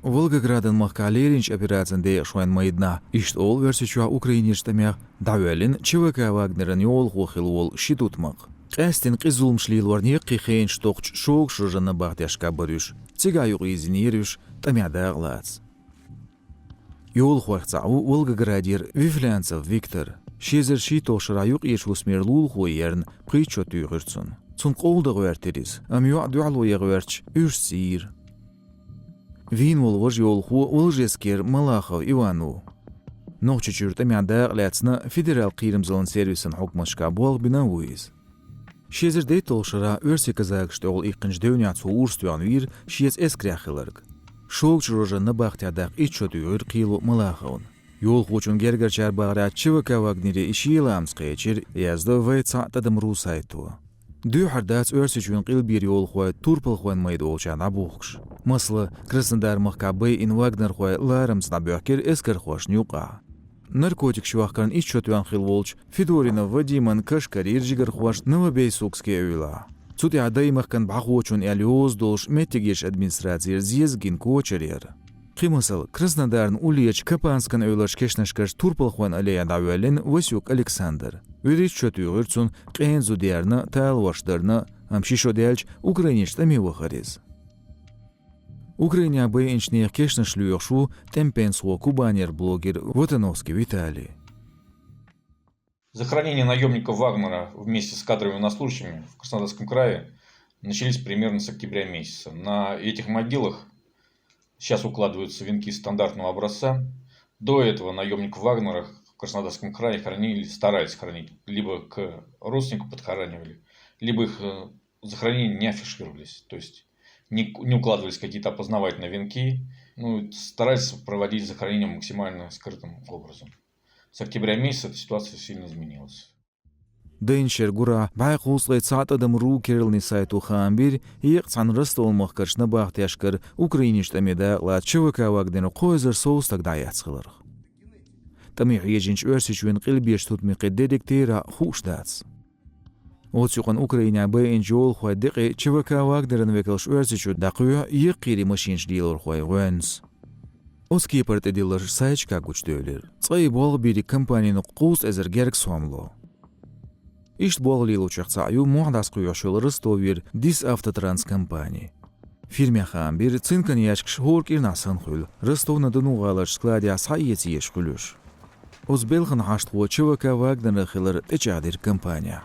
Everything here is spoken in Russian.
Волгоградын махкалеринч операциясында шуан майдна. Ишт ол версичуа украинештамя давелин ЧВК Вагнерын йол хохил ол шитутмак. Қастин қизулмшлил варни қихейн штоқч шоқ шужаны бахтяшка барюш. Цигаюқ изинирюш тамядағлац. Йол хуахцау Волгоградир Вифлянцев Виктор. Шезер шито шраюқ ешусмерлул хуерн причот югырцун. Цун қолды гуэртерис. Амюа дуалу ягуэрч юрсир. Вин волвож йолху Волжескер Малахов Ивану. Нохчучурта мядaq ләцна федерал қирымзылын сервисын хукмашка бол бинауиз. Шезердей толшыра өрсе казагшты ол иқынж дөняцу урстуян вир шез эскряхылырг. Шоқ чурожаны бақтядақ итчоты өр қилу Малаховын. Йолхучун гергерчар бағра ЧВК Вагнере ишиеламс қечер язды вайца тадым русайту. Дюхардац өрсичун қилбир йолхуай турпылхуан майды олчан абуқш. Мыслы, Краснодар махкабы ин Вагнер хуай ларымс набёкер эскер хуаш нюқа. Наркотик шуахкан иччотуян хил волч, Федорина Вадиман кашкарир жигар хуаш новобей сукске үйла. Цути адаймахкан бахуочун ялиоз долш меттегеш администрациер зезгин кочерер. Қимысыл, Краснодарн улиеч Капанскан үйлаш кешнашкаш турпылхуан алеян авуэлин Васюк Александр. Вирич чотуюгырцун қейн зудиярны таалваштарны амшишодялч украинештами вахарез. Украиня бэйнчнех кешнашлюёшу темпенсуо кубанер-блогер Вотановский Виталий. Захоронения наемников Вагнера вместе с кадровыми военнослужащими в Краснодарском крае начались примерно с октября месяца. На этих могилах сейчас укладываются венки стандартного образца. До этого наемников Вагнера в Краснодарском крае хоронили, старались хоронить. Либо к родственнику подхоранивали, либо их захоронения не афишировались. То есть не укладывались какие-то опознавательные венки. Старались проводить захоронение максимально скрытым образом. С октября месяца эта ситуация сильно изменилась. Дэншер гура байқус ғайцат адам ру керілні сайту хаамбир еқ цанрысты олмақ кіршіні бақтяшкір Украиништамеда ла ЧВК Вагнеру қойзыр соустак даяцқылыр. Тамих ежінч өрсічуен қилбеш тұтмеқи дедектера хушдац. Оцюқан Украина бэйн жол хуай деқи ЧВК Вагнерын векілш өрсічу дақуя еқ қири машинш дейлор хуай ғуэнс. Оцки партедилар сайчка гучдөйлер. Цай бол бири компанияны қуз әзір герк сомло. Ишт бол лилу чақцаю мухдас құяшыл Ростовир Дис Автотранс компания. Фирме хаамбир цинкан яшкш хорк ирнасын хул. Ростовна дынуғалаш складия сайети ешкулюш. Озбелхан хаштқуа ЧВК Вагнер хилар течадир компания.